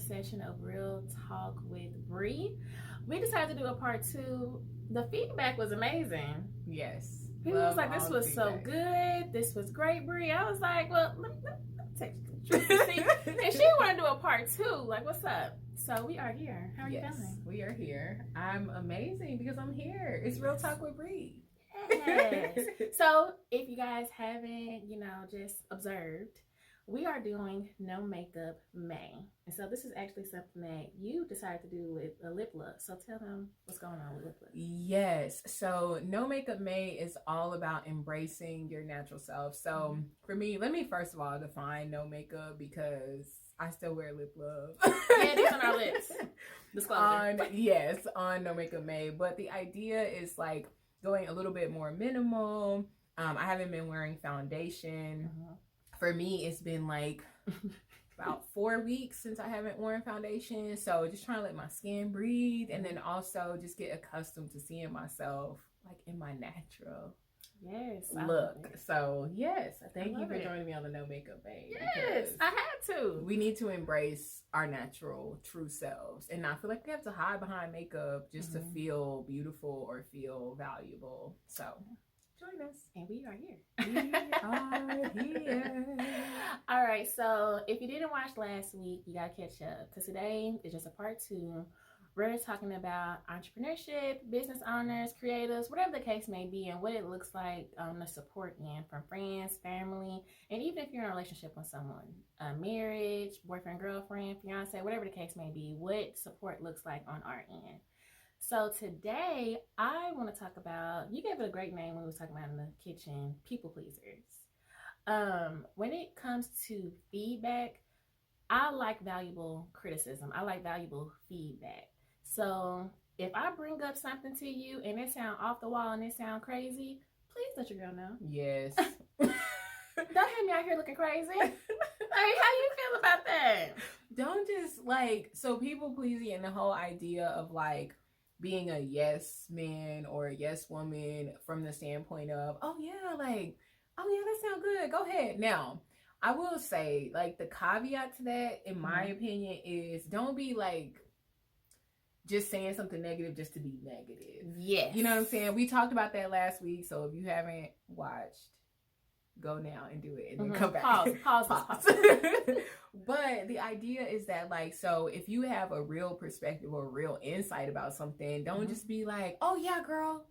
session of Real Talk with Bree. We decided to do a part 2. The feedback was amazing. Yes. People was like, this was so good. This was great, Bree. I was like, well, let me text you. And she wanted to do a part 2. Like, what's up? So we are here. How are you feeling? We are here. I'm amazing because I'm here. It's Real Talk with Bree. Yes. So if you guys haven't, just observed, we are doing No Makeup May. And so this is actually something that you decided to do with a lip look. So tell them what's going on with lip look. Yes. So No Makeup May is all about embracing your natural self. So for me, let me first of all define no makeup because I still wear lip gloss. Yeah, these on our lips. Disclosure. On No Makeup May. But the idea is like going a little bit more minimal. I haven't been wearing foundation. For me, it's been like about 4 weeks since I haven't worn foundation. So just trying to let my skin breathe and then also just get accustomed to seeing myself like in my natural look. So yes, thank you for joining me on the No Makeup May. Yes, I had to. We need to embrace our natural, true selves and not feel like we have to hide behind makeup just to feel beautiful or feel valuable. So join us. And we are here. We are here. All right, so if you didn't watch last week, you got to catch up because today is just a part 2. We're talking about entrepreneurship, business owners, creatives, whatever the case may be, and what it looks like to support in from friends, family, and even if you're in a relationship with someone, marriage, boyfriend, girlfriend, fiance, whatever the case may be, what support looks like on our end. So today, I want to talk about, you gave it a great name when we were talking about in the kitchen, people pleasers. When it comes to feedback, I like valuable criticism. I like valuable feedback. So if I bring up something to you and it sound off the wall and it sound crazy, please let your girl know. Yes. Don't have me out here looking crazy. Like, how you feel about that? Don't just so people pleasing and the whole idea of like being a yes man or a yes woman from the standpoint of, oh yeah, that sounds good. Go ahead. Now, I will say, like, the caveat to that, in my opinion, is don't be like just saying something negative just to be negative. Yes. You know what I'm saying? We talked about that last week, so if you haven't watched, go now and do it and then come back. Pause. But the idea is that, like, so if you have a real perspective or real insight about something, don't just be like, oh yeah, girl.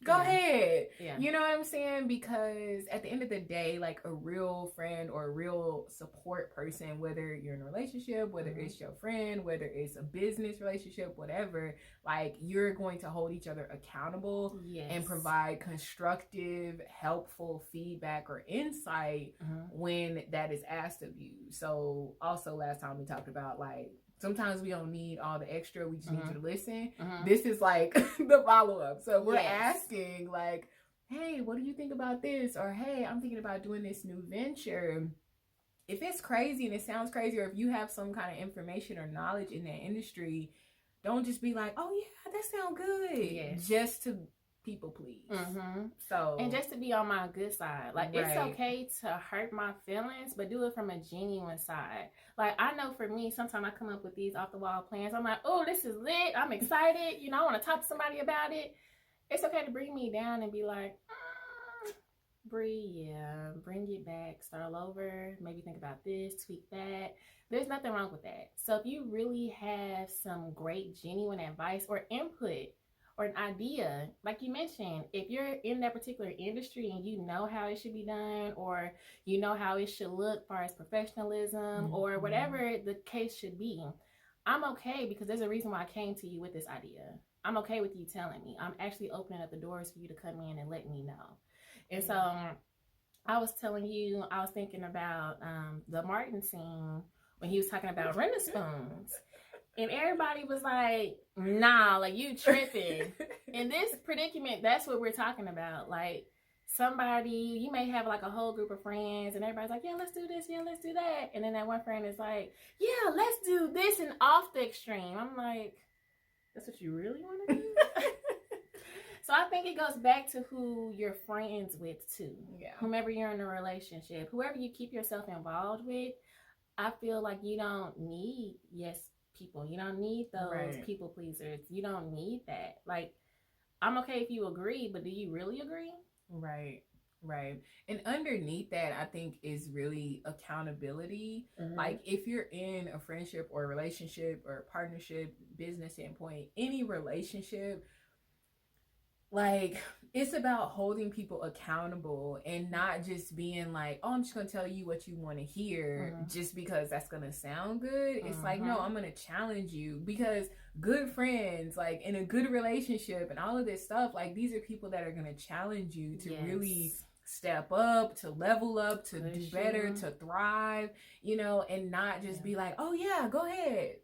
Go ahead. Yeah. You know what I'm saying? Because at the end of the day, like a real friend or a real support person, whether you're in a relationship, whether it's your friend, whether it's a business relationship, whatever, like you're going to hold each other accountable and provide constructive, helpful feedback or insight when that is asked of you. So also last time we talked about like, sometimes we don't need all the extra. We just need you to listen. This is like the follow-up. So we're asking like, hey, what do you think about this? Or, hey, I'm thinking about doing this new venture. If it's crazy and it sounds crazy, or if you have some kind of information or knowledge in that industry, don't just be like, oh yeah, that sounds good. Just to people please. So, and just to be on my good side, like it's okay to hurt my feelings, but do it from a genuine side. Like I know for me, sometimes I come up with these off the wall plans. I'm like, oh, this is lit. I'm excited. I want to talk to somebody about it. It's okay to bring me down and be like, Bree, bring it back, start all over. Maybe think about this, tweak that. There's nothing wrong with that. So if you really have some great, genuine advice or input or an idea, like you mentioned, if you're in that particular industry and you know how it should be done, or you know how it should look as far as professionalism or whatever the case should be, I'm okay because there's a reason why I came to you with this idea. I'm okay with you telling me. I'm actually opening up the doors for you to come in and let me know. And so I was telling you, I was thinking about the Martin scene when he was talking about Renaissance. And everybody was like, nah, like you tripping. In this predicament, that's what we're talking about. Like somebody, you may have like a whole group of friends and everybody's like, yeah, let's do this. Yeah, let's do that. And then that one friend is like, yeah, let's do this, and off the extreme. I'm like, that's what you really want to do? So I think it goes back to who you're friends with too. Yeah. Whomever you're in a relationship, whoever you keep yourself involved with, I feel like you don't need yes people. You don't need those Right. people pleasers. You don't need that. Like, I'm okay if you agree, but do you really agree? Right. Right. And underneath that, I think is really accountability. Like if you're in a friendship or a relationship or a partnership, business standpoint, any relationship, like it's about holding people accountable and not just being like, oh, I'm just gonna tell you what you want to hear just because that's gonna sound good. It's like, no, I'm gonna challenge you, because good friends, like in a good relationship and all of this stuff, like these are people that are gonna challenge you to really step up, to level up, to do better, to thrive, you know, and not just be like, oh yeah, go ahead.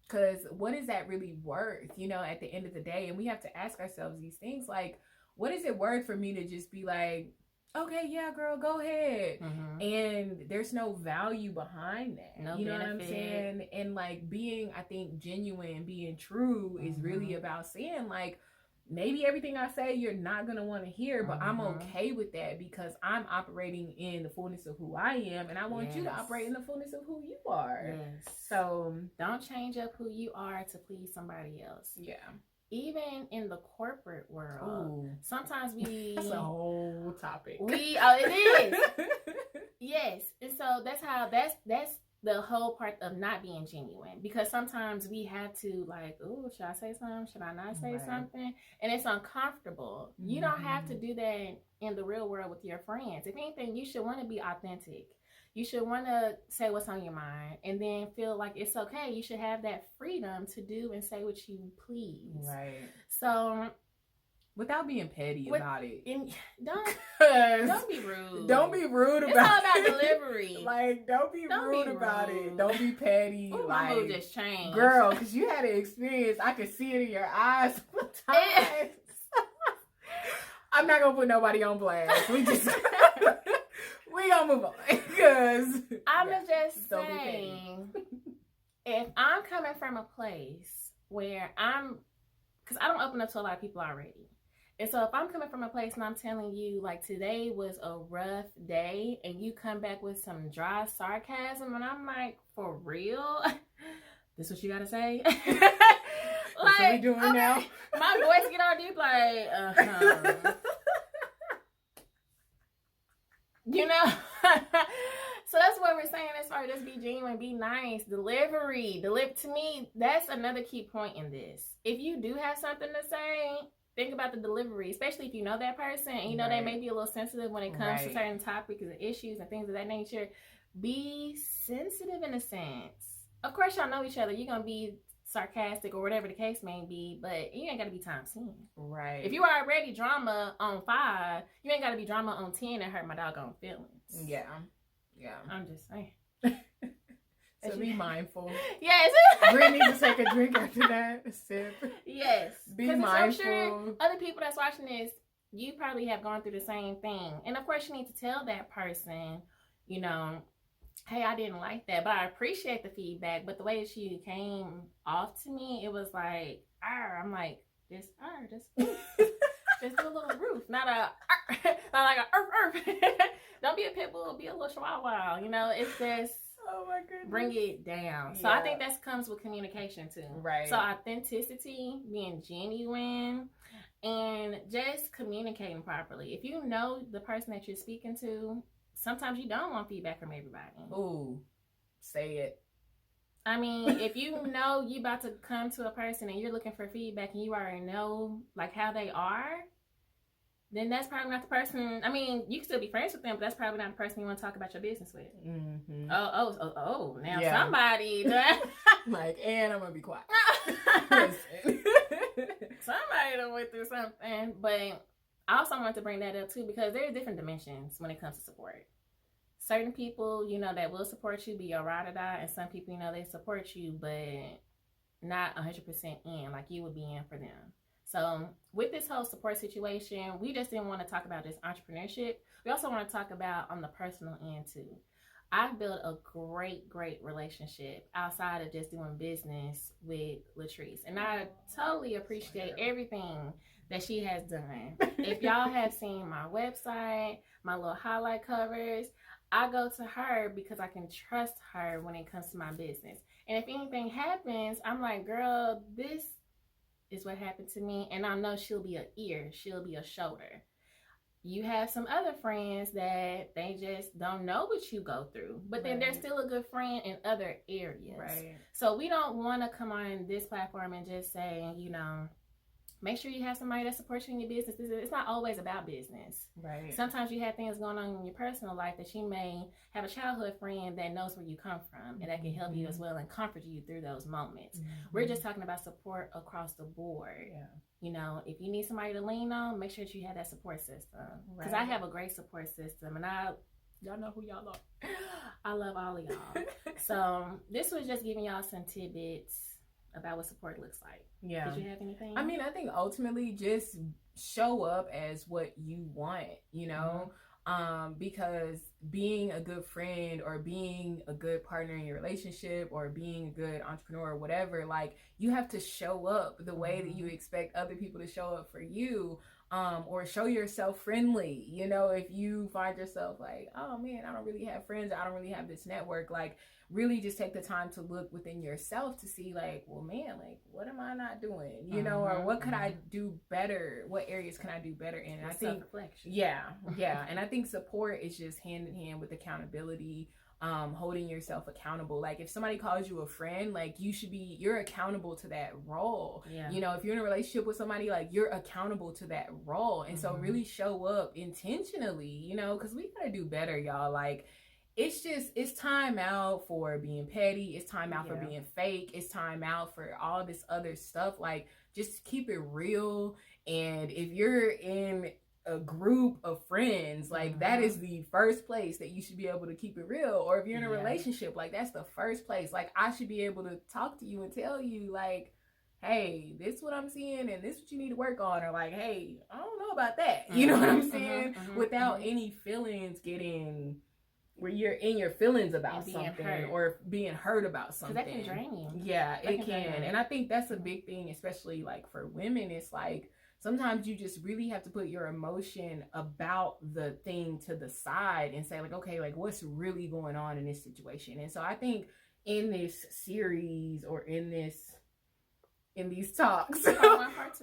Because what is that really worth, you know, at the end of the day? And we have to ask ourselves these things, like, what is it worth for me to just be like, okay, yeah, girl, go ahead. And there's no value behind that. No you know benefit. What I'm saying? And like being, I think, genuine, being true is really about saying, like, maybe everything I say you're not going to want to hear, but I'm okay with that because I'm operating in the fullness of who I am, and I want you to operate in the fullness of who you are. Yes. So don't change up who you are to please somebody else. Yeah. Even in the corporate world, sometimes we... That's a whole topic. It is. Yes. And so that's the whole part of not being genuine, because sometimes we have to like, oh, should I say something? Should I not say something? And it's uncomfortable. You don't have to do that in the real world with your friends. If anything, you should want to be authentic. You should want to say what's on your mind and then feel like it's okay. You should have that freedom to do and say what you please. Right. So without being petty about it. Don't be rude. Don't be rude about it. It's all about delivery. Like, don't be rude about it. Don't be petty. Ooh, like, my mood just changed. Girl, because you had an experience. I could see it in your eyes sometimes. I'm not going to put nobody on blast. We gonna move on. Because I'm just saying, if I'm coming from a place where because I don't open up to a lot of people already. And so if I'm coming from a place and I'm telling you, like, today was a rough day, and you come back with some dry sarcasm, and I'm like, for real? This what you gotta say? Like, what we doing now? My voice get all deep, like, you know? So that's what we're saying as far as just be genuine, be nice, delivery. To me, that's another key point in this. If you do have something to say, think about the delivery, especially if you know that person and you know they may be a little sensitive when it comes to certain topics and issues and things of that nature. Be sensitive in a sense. Of course, y'all know each other. You're going to be sarcastic or whatever the case may be, but you ain't got to be times 10. Right. If you are already drama on 5, you ain't got to be drama on 10 and hurt my doggone feelings. Yeah. Yeah. I'm just saying. So be mindful. Yes. Brittany needs to take a drink after that. A sip. Yes. Be mindful. I'm sure other people that's watching this, you probably have gone through the same thing. And of course, you need to tell that person, you know, hey, I didn't like that, but I appreciate the feedback. But the way she came off to me, it was like, I'm like, just do a little roof, not like a Don't be a pit bull, be a little chihuahua. You know, it's just, oh my goodness, bring it down. So I think that comes with communication too. Right. So authenticity, being genuine, and just communicating properly. If you know the person that you're speaking to, sometimes you don't want feedback from everybody. Ooh, say it. I mean, if you know you about to come to a person and you're looking for feedback and you already know like how they are, then that's probably not the person. I mean, you can still be friends with them, but that's probably not the person you want to talk about your business with. Mm-hmm. Now somebody. Like, and I'm going to be quiet. Somebody done went through something. But I also wanted to bring that up too, because there are different dimensions when it comes to support. Certain people, you know, that will support you, be your ride or die, and some people, you know, they support you, but not 100% in, like you would be in for them. So with this whole support situation, we just didn't want to talk about just entrepreneurship. We also want to talk about on the personal end too. I've built a great relationship outside of just doing business with Latrice. And I totally appreciate everything that she has done. If y'all have seen my website, my little highlight covers, I go to her because I can trust her when it comes to my business. And if anything happens, I'm like, girl, this is what happened to me. And I know she'll be an ear, she'll be a shoulder. You have some other friends that they just don't know what you go through, but then they're still a good friend in other areas. Right. So we don't want to come on this platform and just say, you know, make sure you have somebody that supports you in your business. It's not always about business. Right. Sometimes you have things going on in your personal life that you may have a childhood friend that knows where you come from and that can help you as well and comfort you through those moments. We're just talking about support across the board. Yeah. You know, if you need somebody to lean on, make sure that you have that support system. Because I have a great support system, and y'all know who y'all are. I love all of y'all. So this was just giving y'all some tidbits about what support looks like. Yeah. Did you have anything? I mean, I think ultimately just show up as what you want, you know? Because being a good friend or being a good partner in your relationship or being a good entrepreneur or whatever, like, you have to show up the way that you expect other people to show up for you. Or show yourself friendly, you know, if you find yourself like, oh man, I don't really have friends, I don't really have this network, like, really just take the time to look within yourself to see, like, well, man, like, what am I not doing, you know, or what could I do better, what areas can I do better in? And I think yeah and I think support is just hand in hand with accountability, holding yourself accountable. Like, if somebody calls you a friend, like, you're accountable to that role. You know, if you're in a relationship with somebody, like, you're accountable to that role. And so really show up intentionally, you know, because we gotta do better, y'all. Like, it's time out for being petty. It's time out for being fake. It's time out for all this other stuff. Like, just keep it real. And if you're in a group of friends, like, that is the first place that you should be able to keep it real. Or if you're in a relationship, like, that's the first place. Like, I should be able to talk to you and tell you, like, hey, this is what I'm seeing and this is what you need to work on. Or like, hey, I don't know about that. You know what I'm saying? Without any feelings getting where you're in your feelings about something or being hurt about something. That can drain you. Yeah, it can. And I think that's a big thing, especially like for women. It's like, sometimes you just really have to put your emotion about the thing to the side and say, like, okay, like, what's really going on in this situation? And so I think in this series or in these talks,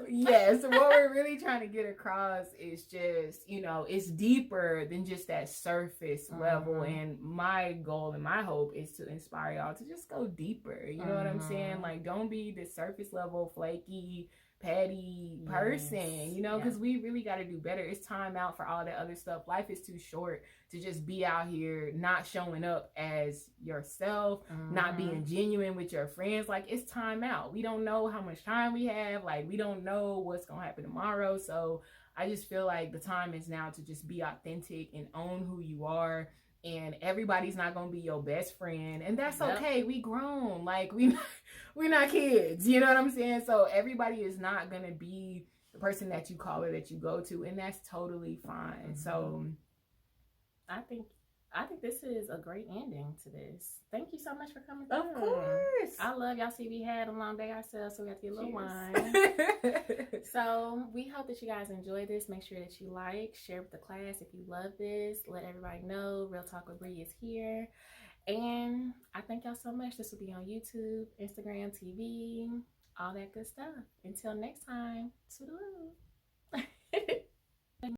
yes, what we're really trying to get across is just, you know, it's deeper than just that surface level. And my goal and my hope is to inspire y'all to just go deeper. You know what I'm saying? Like, don't be the surface level, flaky, petty person, you know, because we really got to do better. It's time out for all that other stuff. Life is too short to just be out here not showing up as yourself, not being genuine with your friends. Like, it's time out. We don't know how much time we have. Like, we don't know what's gonna happen tomorrow. So I just feel like the time is now to just be authentic and own who you are. And everybody's not gonna be your best friend, and that's okay. We grown, like, we're not kids, you know what I'm saying? So everybody is not gonna be the person that you call or that you go to, and that's totally fine. So I think this is a great ending to this. Thank you so much for coming through. Of course. I love y'all. See, we had a long day ourselves, so we got to get a little wine. So we hope that you guys enjoy this. Make sure that you like, share with the class if you love this. Let everybody know Real Talk with Bree is here. And I thank y'all so much. This will be on YouTube, Instagram, TV, all that good stuff. Until next time, toodaloo.